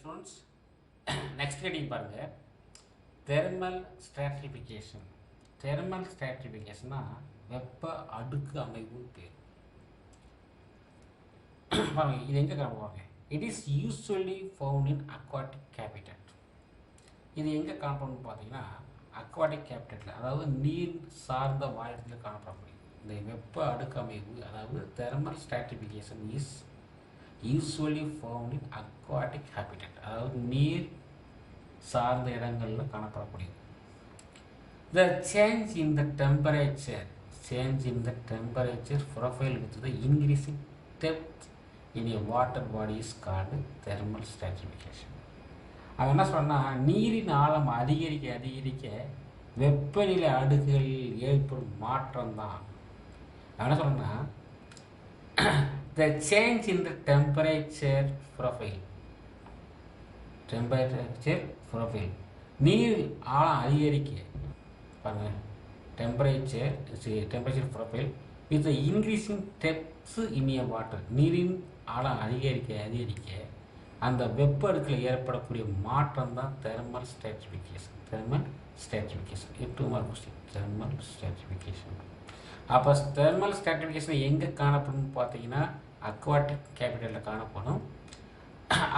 students, next heading பாருங்க thermal stratification. Thermal stratification வெப்ப அடுக்கு அமைப்பு பேர். பாருங்க இது எங்க காணப்படுவாங்க? It is usually found in aquatic habitat. இது எங்க காணப்படும்னு பார்த்தீங்கன்னா அக்வாட்டிக் ஹேபிடட்ல, அதாவது நீர் சார்ந்த வாழ்க்கையில் காணப்படக்கூடிய இந்த வெப்ப அடுக்கு அமைப்பு, அதாவது thermal stratification is usually found in aquatic habitat, அதாவது நீர் சார்ந்த இடங்களில் காணப்படக்கூடியது. The change in the temperature profile with the increasing depth in a water body is called thermal stratification. அவன் என்ன சொன்னால், நீரின் ஆழம் அதிகரிக்க அதிகரிக்க வெப்பநிலை அடுக்குகளில் ஏற்படும் மாற்றம் தான். அவன் என்ன சொன்னால், the change in the temperature profile, நீர் ஆழம் அதிகரிக்க பாருங்க, temperature profile with the increasing depth in a water, நீரின் ஆழம் அதிகரிக்க அதிகரிக்க அந்த வெப்ப அடுக்கில் ஏற்படக்கூடிய மாற்றம் தான் thermal stratification. thermal stratification. அப்போ thermal stratification எங்கே காணப்படும் பார்த்தீங்கன்னா அக்வாட்டிக் ஹேபிடட்டில் காணப்படும்.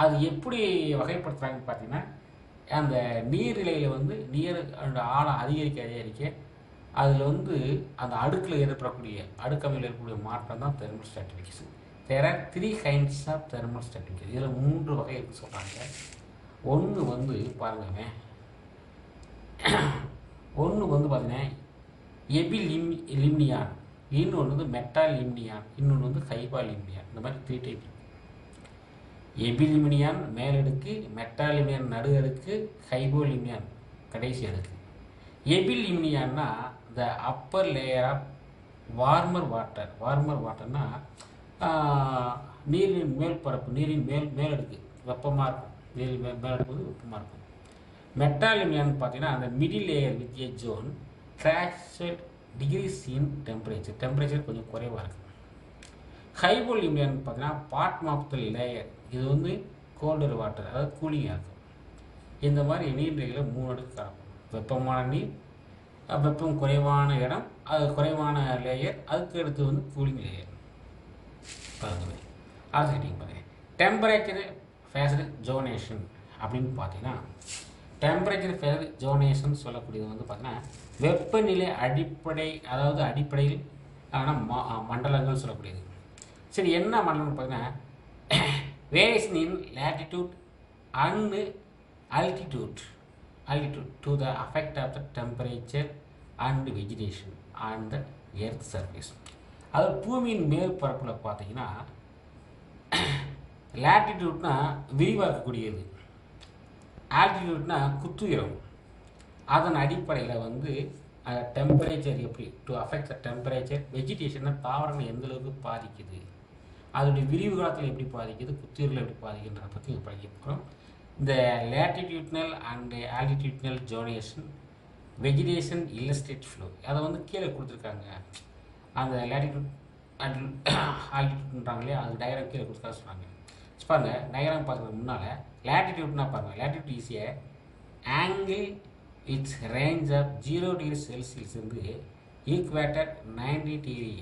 அது எப்படி வகைப்படுத்துகிறாங்கன்னு பார்த்தீங்கன்னா, அந்த நீர்நிலையில் நீர் அந்த ஆழம் அதிகரிக்க அதிகரிக்க அதில் அந்த அடுக்கில் ஏற்படக்கூடிய அடுக்கமையில் ஏற்படக்கூடிய மாற்றம் தான் thermal stratification. There are 3 kinds of thermal stratification. இதில் 3 வகை இருக்குன்னு சொல்கிறாங்க. ஒன்று பாருங்க, ஒன்று பார்த்தீங்கன்னா எபிலிம்னியான், இன்னொன்று மெட்டாலிம்னியான், இன்னொன்று ஹைபாலிம்னியான். இந்த மாதிரி 3 டைப். எபிலிம்னியான் மேலடுக்கு, மெட்டாலிம்னியான் நடு அடுக்கு, ஹைபோலிம்னியான் கடைசி அடுக்கு. எபிலிம்னியான்னா த அப்பர் லேயர் ஆஃப் வார்மர் வாட்டர்னா நீரின் மேல் பரப்பு, நீரின் மேலடுக்கு வெப்பமாக இருக்கும். நீரின் மேலடுக்கு வெப்பமாக இருக்கும். மெட்டாலிம்னியான் பார்த்தீங்கன்னா அந்த middle layer with a zone gradual decrease in temperature கொஞ்சம் குறைவாக இருக்கும். ஹைபோலிம்னியான் பார்த்தீங்கன்னா பாட்டம் ஆஃப் த லேயர், இது கோல்டர் வாட்டர், அதாவது கூலிங்காக இருக்கும். இந்த மாதிரி நீர்நிலைகளில் 3 அடுக்கு காணப்படும். வெப்பமான நீர், வெப்பம் குறைவான இடம், அது குறைவான லேயர், அதுக்கு அடுத்து கூலிங் லேயர். பாருங்க அடுத்த ஹெட்டிங் பாருங்க, டெம்பரேச்சர் ஃபேஸ்டு ஜோனேஷன் அப்படின்னு பார்த்தீங்கன்னா, டெம்பரேச்சர் ஃபேஸ்டு ஜோனேஷன் சொல்லக்கூடியது பார்த்தீங்கன்னா வெப்பநிலை அடிப்படை, அதாவது அடிப்படையில் மண்டலங்கள் சொல்லக்கூடியது. சரி, என்ன மண்டலம் பார்த்தீங்கன்னா variation in latitude and altitude to the effect of the temperature and vegetation on the earth surface. அது பூமியின் மேற்பரப்பில் பார்த்தீங்கன்னா லேட்டிடியூட்னா விரிவாக்கக்கூடியது, ஆல்டிடியூட்னா குத்துயரம். அதன் அடிப்படையில் டெம்பரேச்சர் எப்படி டு அஃபெக்ட் த டெம்பரேச்சர், வெஜிடேஷன்னா தாவரங்கள் எந்த அளவுக்கு பாதிக்குது, அதோடைய விரிவு காலத்தில் எப்படி பாதிக்குது, குத்துயரில் எப்படி பாதிக்குன்றதை பற்றி படிக்க போகிறோம். இந்த latitudinal and altitudinal zonation vegetation illustrate flow, அதை கீழே கொடுத்துருக்காங்க. அந்த லேட்டிடியூட் ஆல்டிடியூட்ன்றாங்க இல்லையா, அது டயக்ராம் கீழே கொடுத்துருக்கா சொல்கிறாங்க. பாருங்கள், டயக்ராம் பார்க்குறதுக்கு முன்னால் லேட்டிடியூட்னா பாருங்கள், latitude is a angle it's range of 0 degree celsius equator 90 degree,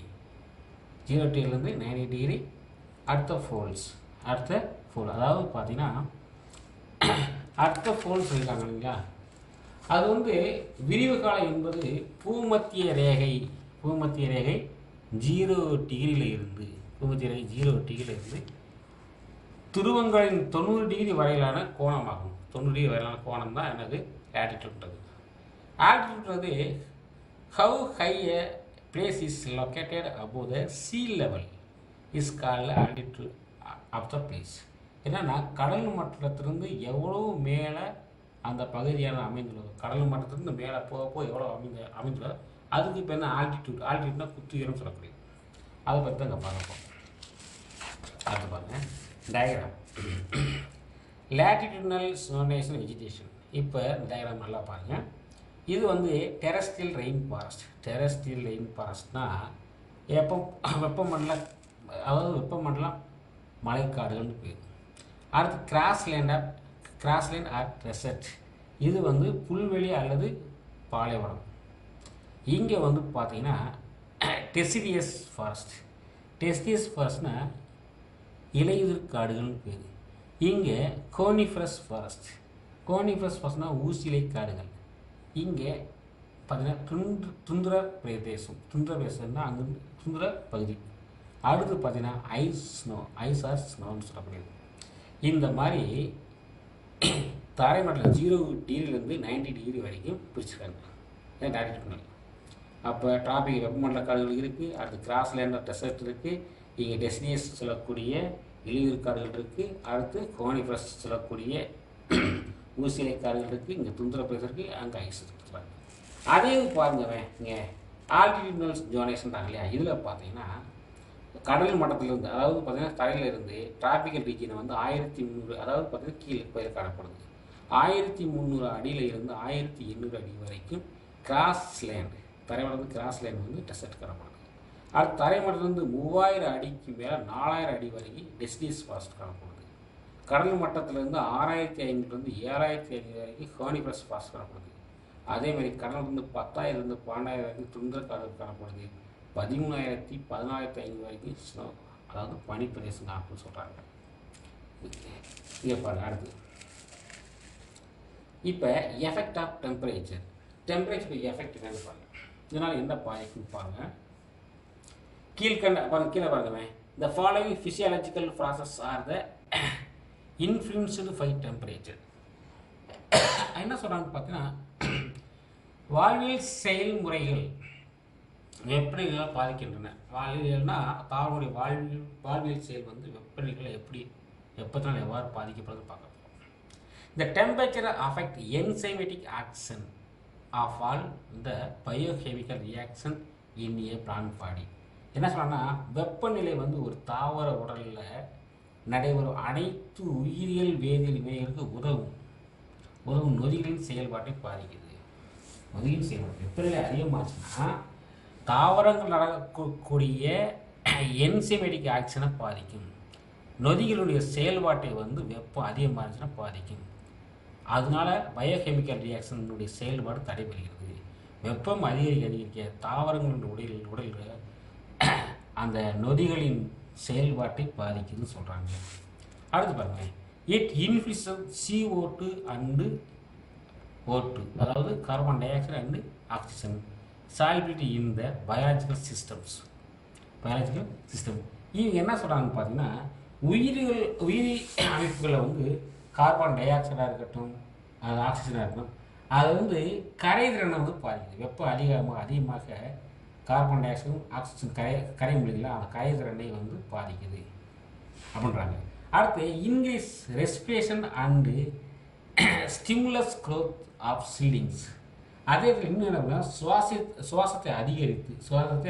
0 டிகிரிலேருந்து 90 டிகிரி அடுத்த ஃபோல்ஸ், அதாவது பார்த்தீங்கன்னா அடுத்த ஃபோல்ஸ் இருக்காங்க இல்லைங்களா. அது விரிவு காலம் என்பது பூமத்திய ரேகை 0 டிகிரியில் இருந்து துருவங்களின் 90 டிகிரி வரையிலான கோணமாகும். 90 டிகிரி வரையிலான கோணம் தான் எனது லேட்டிடியூட்ன்றது. ஆல்டிடியூட்ன்றது how high a place is located above the sea level is called altitude of the place. என்னென்னா கடல் மட்டத்திலிருந்து எவ்வளோ மேலே அந்த பகுதியான அமைந்துள்ளது, கடல் மட்டத்திலிருந்து மேலே போக எவ்வளோ அமைந்துள்ளது, அதுக்கு இப்போ என்ன ஆல்டிடியூட்னா குத்துயரம் சொல்லக்கூடியது. அதை பற்றி தான் இங்கே பார்ப்போம். அது பாருங்கள் டயக்ராம், லேட்டிடியூட்னல் ஜோனேஷன் வெஜிடேஷன். இப்போ இந்த டயக்ராம் நல்லா பாருங்கள். இது டெரஸ்ட்ரியல் ரெயின் ஃபாரஸ்ட்னால் வெப்பமண்டலம் மழைக்காடுகள்னு பேர். அடுத்து grass land of grassland or desert. இது வந்து புல்வெளி அல்லது பாலைவனம். இங்கே வந்து பார்த்தீங்கன்னா டெசிடியஸ் ஃபாரஸ்ட். டெசிடியஸ் ஃபாரஸ்ட்னா இலையுதிர் காடுகள்னு பேர். இங்கே கோனிஃபரஸ் ஃபாரஸ்ட். கோனிஃபரஸ் ஃபாரஸ்ட்னா ஊசிலை காடுகள். இங்கே பார்த்தீங்கன்னா துந்திர பிரதேசம். துந்திர பிரதேசம்னா அங்கே துந்திர பகுதி. அடுத்து பார்த்தீங்கன்னா ஐஸ் ஆர் ஸ்னோன்னு சொல்லக்கூடியது. இந்த மாதிரி தரைமட்டத்தில் 0 டிகிரிலேருந்து 90 டிகிரி வரைக்கும் பிரிச்சுருக்காங்க. ஏன் டைரக்ட் அப்போ டிராபிக் வெப்பமண்டல காடுகள் இருக்குது. அடுத்து கிராஸ்லேண்ட் டெசர்ட் இருக்குது. இங்கே டெஸ்டினியஸ் சொல்லக்கூடிய இலையுதிர் காடுகள் இருக்குது. அடுத்து கோனிஃபரஸ் சொல்லக்கூடிய ஊசிலை காடுகள் இருக்குது. இங்கே துந்திர பிரதேசம் இருக்குது. அங்கே ஐஸ் இருக்குது. அதே பாருங்க இங்கே ஆல்டிடியூட்னல் ஜோனேஷன்றாங்க இல்லையா. இதில் பார்த்தீங்கன்னா கடல் மட்டத்திலிருந்து, அதாவது பார்த்தீங்கன்னா தரையிலிருந்து டிராபிக்கல் ரீஜியனை வந்து 1300, அதாவது பார்த்தீங்கன்னா கீழே பயிர் காணப்படுது. 1300 அடியில் இருந்து 1800 அடி வரைக்கும் கிராஸ்லேண்ட், தரைமட்டத்து கிராஸ்லேண்ட் வந்து டெசர்ட் காணப்படுது. அடுத்து தரைமட்டத்திலிருந்து 3000 அடிக்கு மேலே 4000 அடி வரைக்கும் டெசிடியஸ் ஃபாரஸ்ட் காணப்படுது. கடல் மட்டத்திலிருந்து 6500 7500 வரைக்கும் கோனிஃபரஸ் ஃபாரஸ்ட் காணப்படுது. அதேமாதிரி கடலிருந்து 10,000 12,000 வரைக்கும் துந்திர காடுகள் காணப்படுது. 13,000 14,500 வரைக்கும் ஸ்னோ, அதாவது பனி பிரதேசம் அப்படின்னு சொல்கிறாங்க. இங்கே பாருங்க. அடுத்து இப்போ effect of temperature. Temperature effect என்னன்னு பாருங்கள். இதனால் என்ன பாதிக்குன்னு பாருங்கள். கீழே பாருங்க. The following physiological process are the influenced by temperature. என்ன சொல்கிறாங்கன்னு பார்த்தீங்கன்னா, வாழ்வியல் செயல்முறைகள் வெப்பநிலைகளால் பாதிக்கின்றன. வாழ்வியல்னா தாவரங்களுடைய வாழ்வியல் செயல் வந்து வெப்பநிலைகளை வெப்பத்தினால் எவ்வாறு பாதிக்கப்படுது பார்க்க போகிறோம். இந்த temperature affect enzymatic action of all the biochemical reaction in a plant body. என்ன சொல்கிறேன்னா, வெப்பநிலை வந்து ஒரு தாவர உடலில் நடைபெறும் அனைத்து உயிரியல் வேதியியல் வினைகளுக்கு உதவும் நொதிகளின் செயல்பாட்டை பாதிக்குது. நொதிகளின் செயல்பாடு வெப்பநிலை அதிகமாச்சுன்னா தாவரங்கள் நடக்கக்கூடிய என்சைமேட்டிக் ஆக்ஷனை பாதிக்கும். நொதிகளுடைய செயல்பாட்டை வந்து வெப்பம் அதிகமாக இருந்துச்சுன்னா பாதிக்கும். அதனால பயோகெமிக்கல் ரியாக்ஷனுடைய செயல்பாடு தடைபெறுகிறது. வெப்பம் அதிகரிக்க தாவரங்களுடைய உடலில் அந்த நொதிகளின் செயல்பாட்டை பாதிக்குதுன்னு சொல்கிறாங்க. அடுத்து பாருங்கள், it influence CO2 and O2, அதாவது carbon di oxide and oxygen solubility in the biological system. இவங்க என்ன சொல்கிறாங்கன்னு பார்த்தீங்கன்னா, உயிரி அமைப்புகளை வந்து கார்பன் டை ஆக்சைடாக இருக்கட்டும், அது ஆக்சிஜனாக இருக்கட்டும், அதை வந்து கரைதிறனை வந்து பாதிக்குது. வெப்பம் அதிகமாக கார்பன் டை ஆக்சைடும் ஆக்சிஜன் கரை முடியல, அந்த கரைதிறனை வந்து பாதிக்குது அப்படின்றாங்க. அடுத்து increase respiration and stimulus growth of seedlings. அதே இன்னும் என்ன, சுவாசத்தை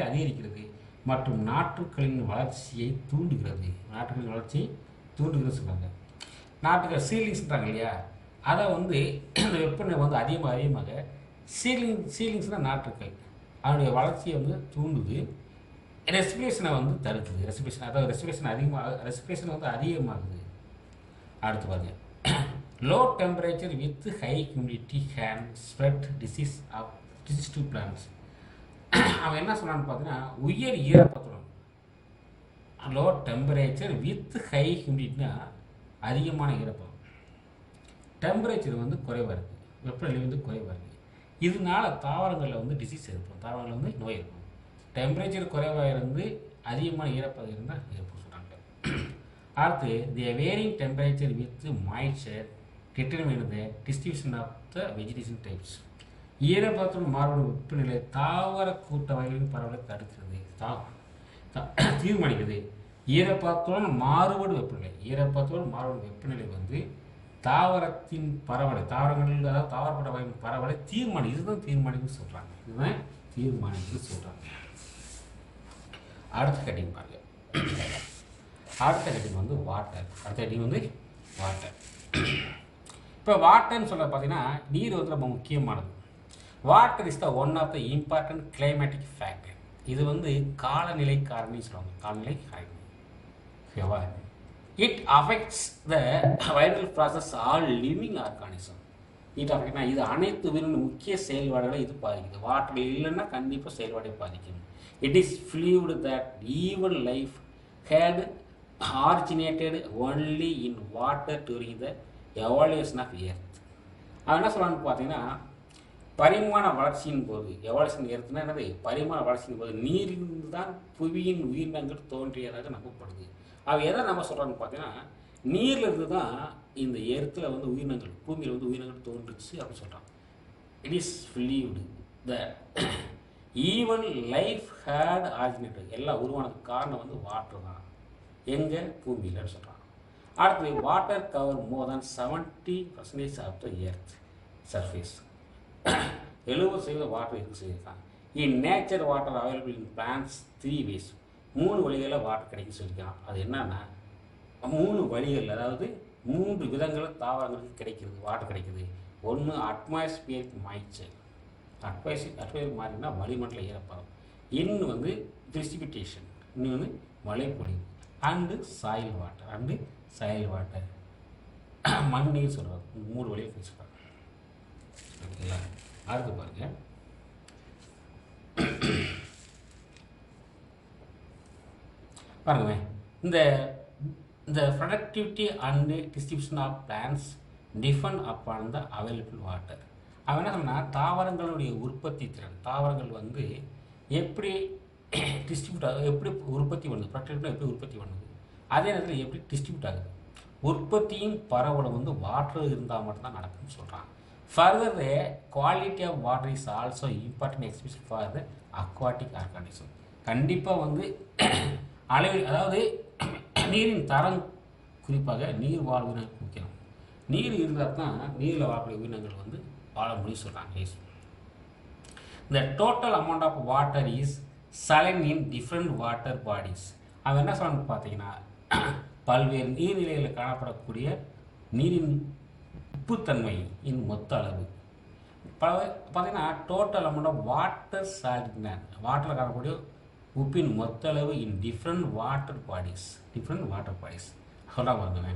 அதிகரிக்கிறது மற்றும் நாற்றுக்களின் வளர்ச்சியை தூண்டுகிறது. சொல்லுவாங்க. நாட்டுக்கள் சீலிங்ஸ்ன்றாங்க இல்லையா, அதை வந்து இந்த வெப்பநிலை வந்து அதிகமாக சீலிங்ஸ்னால் நாற்றுக்கள் அதனுடைய வளர்ச்சியை வந்து தூண்டுது. ரெஸ்பிரேஷனை வந்து தடுக்குது. ரெஸ்பிரேஷன் வந்து அதிகமாகுது. அடுத்து பாருங்க, low temperature with high humidity can spread disease to plants. அவன் என்ன சொன்னான்னு பார்த்தீங்கன்னா, உயர் ஈரப்பதத்துடன், லோ டெம்பரேச்சர் வித் ஹை ஹியூமிடிட்டினா அதிகமான ஈரப்பதம், டெம்பரேச்சர் வந்து குறைவாக இருக்குது, வெப்பநிலை வந்து குறைவாக இருக்குது. இதனால தாவரங்களில் வந்து டிசீஸ் ஏற்படும், தாவரங்களில் வந்து நோய் இருக்கும். டெம்பரேச்சர் குறைவாக இருந்து அதிகமான ஈரப்பதம் இருந்தால் ஏற்படும் சொல்கிறாங்க. அடுத்து, the varying temperature with moisture determine the distribution of the vegetation types. ஈரப்பதத்துடன் மாறுபடும் வெப்பநிலை தாவர கூட்ட வகைகளின் பரவலை தடுக்கிறது, தீர்மானிக்குது. ஈரப்பதத்துடன் மாறுபடும் வெப்பநிலை வந்து தாவரத்தின் பரவலை, தாவரங்களில் அதாவது தாவரப்பட்ட வகையின் பரவலை தீர்மானிக்குன்னு சொல்கிறாங்க. அடுத்த ஹெட்டிங் பாருங்க. அடுத்த ஹெட்டிங் வந்து வாட்டர். இப்போ வாட்டர்னு சொல்ல பார்த்தீங்கன்னா, நீர் வந்து ரொம்ப முக்கியமானது. Water is the one of the important climatic factor. இது வந்து காலநிலை காரணின்னு சொல்லுவாங்க. காலநிலை காரணி ஓகேவா. It affects the viral process all living organism. It அஃபெக்ட்னா இது அனைத்து உயிரின் முக்கிய செயல்பாடுகளை இது பாதிக்குது. வாட்டர் இல்லைன்னா கண்டிப்பாக செயல்பாடை பாதிக்கும். It is fluid that even life had originated only in water during the evolution of earth. அவன் என்ன சொல்கிறான்னு பார்த்தீங்கன்னா, பரிமாண வளர்ச்சியின் போது எவால்யூஷன் எர்த்னா என்னது, பரிமாண வளர்ச்சியின் போது நீரிலிருந்து தான் புவியின் உயிரினங்கள் தோன்றியதாக நம்பப்படுது. அவன் எதை நம்ம சொல்கிறான்னு பார்த்தீங்கன்னா, நீர்லேருந்து தான் இந்த எர்த்தில் வந்து உயிரினங்கள், பூமியில் வந்து உயிரினங்கள் தோன்றுச்சு அப்படின்னு சொல்கிறான். It is fluid the even life had originated. எல்லாம் உருவானதுக்கு காரணம் வந்து வாட்டர் தான், எங்கே, பூமியில்னு சொல்கிறான். அடுத்து, water cover more than 70% of the earth surface. 70% water இருக்கு சொல்லியிருக்காங்க. In nature water available in plants 3 ways. 3 வழிகளில் வாட்டர் கிடைக்கும் சொல்லியிருக்கான். அது என்னன்னா 3 வழிகள், அதாவது 3 விதங்களில் தாவரங்களுக்கு கிடைக்கிறது, வாட்டர் கிடைக்குது. ஒன்று அட்மாஸ்பியரிக் மாய்ச்சர், அட்மாஸ்பியரிக் மாறினா வளிமண்டல ஈரப்பதம். இன்னும் வந்து பிரிசிபிட்டேஷன், இன்னும் வந்து மழைப்பொழிவு. அண்டு சாயில் வாட்டர், மண்ணீர் சொல்லுவாங்க. 3 வழியை பிரிச்சுப்பாங்க. ஓகேங்களா? அடுத்து பாருங்க, பாருங்க இந்த productivity and distribution of plants depend upon the available water. அவன் என்ன சொன்னால், தாவரங்களுடைய உற்பத்தி திறன், தாவரங்கள் வந்து எப்படி டிஸ்ட்ரிபியூட் ஆகுது, எப்படி உற்பத்தி பண்ணுது, ப்ரொடக்டிவிட்டி எப்படி உற்பத்தி பண்ணுது, அதே நேரத்தில் எப்படி டிஸ்ட்ரிபியூட் ஆகுது. உற்பத்தியும் பரவலும் வந்து வாட்டர் இருந்தால் மட்டும்தான் நடக்கும்னு சொல்கிறான். Further, quality of water is also important especially for the aquatic organism. கண்டிப்பாக வந்து அளவில், அதாவது நீரின் தரம், குறிப்பாக நீர் வாழ் உயிரினங்களுக்கு முக்கியம். நீர் இருந்தால் தான் நீரில் வாழக்கூடிய உயிரினங்கள் வந்து வாழ முடியும் சொல்கிறாங்க. இந்த total amount of water is saline in different water bodies. அவன் என்ன சொல்லணும்னு பார்த்தீங்கன்னா, பல்வேறு நீர்நிலைகளில் காணப்படக்கூடிய நீரின் உப்புத்தன்மையின் மொத்த அளவு பார்த்தீங்கன்னா, total amount of water salt, வாட்டரில் காணக்கூடிய உப்பின் மொத்த அளவு இன் டிஃப்ரெண்ட் வாட்டர் பாடிஸ் சொல்ல பாருங்க.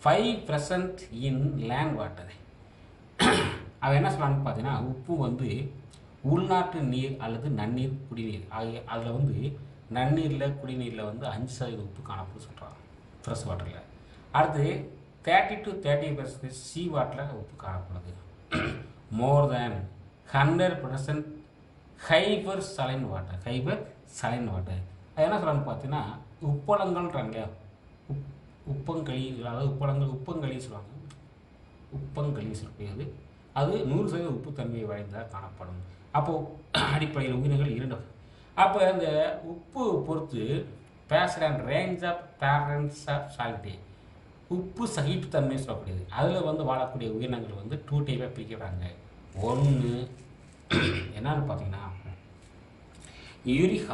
5% இன் லேண்ட் வாட்டர். அவன் என்ன சொல்லலான்னு பார்த்தீங்கன்னா, உப்பு வந்து உள்நாட்டு நீர் அல்லது நன்னீர், குடிநீர் ஆகிய அதில் வந்து நன்னீரில், குடிநீரில் வந்து 5% உப்பு காணப்படும் சொல்கிறான், ஃப்ரெஷ் வாட்டரில். அடுத்து 30 to 30% சீ வாட்டரில் உப்பு காணப்படுது. மோர் தேன் 100% ஹைபர் சலைன் வாட்டர். அது என்ன சொல்லலான்னு பார்த்தீங்கன்னா, உப்பளங்கள்ன்றாங்க, உப்பங்களி, அதாவது உப்பங்களி சொல்லுவாங்க, உப்பங்களி சொல்லக்கூடியது அது 100% உப்புத்தன்மையை வாய்ந்ததாக காணப்படும். அப்போது அடிப்படையில் உயிரினங்கள் 2. அப்போ அந்த உப்பு பொறுத்து பேசுகிற range of tolerance of salty, உப்பு சகிப்புத்தன்மை சொல்லக்கூடியது, அதில் வந்து வாழக்கூடிய உயிரினங்கள் வந்து 2 டைப்பாக பிரிக்கிறாங்க. ஒன்று என்னன்னு பார்த்தீங்கன்னா யூரிக்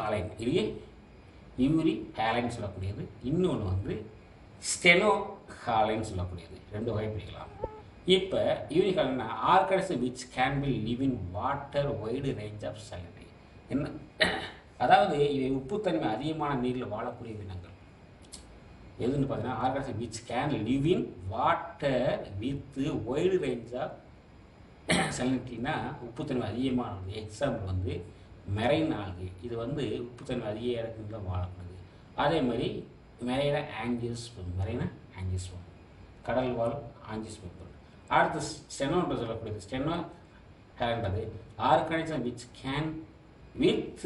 ஹாலைன் சொல்லக்கூடியது, இன்னொன்று வந்து ஸ்டெனோ ஹாலைன் சொல்லக்கூடியது. 2 வகை பிரிக்கலாம். இப்போ euryhaline organism which can be live in water wide range of salinity. என்ன, அதாவது இவை உப்புத்தன்மை அதிகமான நீரில் வாழக்கூடிய உயிரினங்கள். எதுன்னு பார்த்தீங்கன்னா, organism which can live in water with wide range of சாலினிட்டினா உப்புத்தன்மை அதிகமானது. எக்ஸாம்பிள் வந்து மெரைன் ஆல்கே, இது வந்து உப்புத்தன்மை அதிக இடத்துல வாழப்படுது. அதே மாதிரி மெரைன ஆஞ்சியோஸ்பெர்ம், கடல் வாழ் ஆஞ்சியோஸ்பெர்ம். அடுத்து ஸ்டெனோன்ற சொல்லக்கூடியது, ஸ்டெனோ ஹேண்டது organism which can with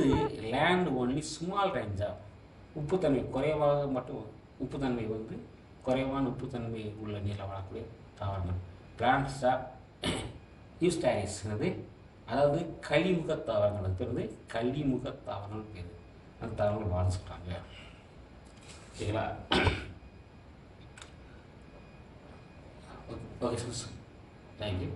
land only small range of, உப்புத்தன்மை குறைவாக மட்டும், உப்புத்தன்மை வந்து குறைவான உப்புத்தன்மை உள்ள நீரில் வாழக்கூடிய தாவரங்கள். பிளான்ட்ஸ் ஆஃப் யூஸ்டாரிஸ், அதாவது கழிமுக தாவரங்கள், அது பேர் வந்து கழிமுக தாவரங்கள் பேர். அந்த தாவரங்கள் வாழ சொல்கிறாங்க. ஓகேங்களா? Okay sir, thank you.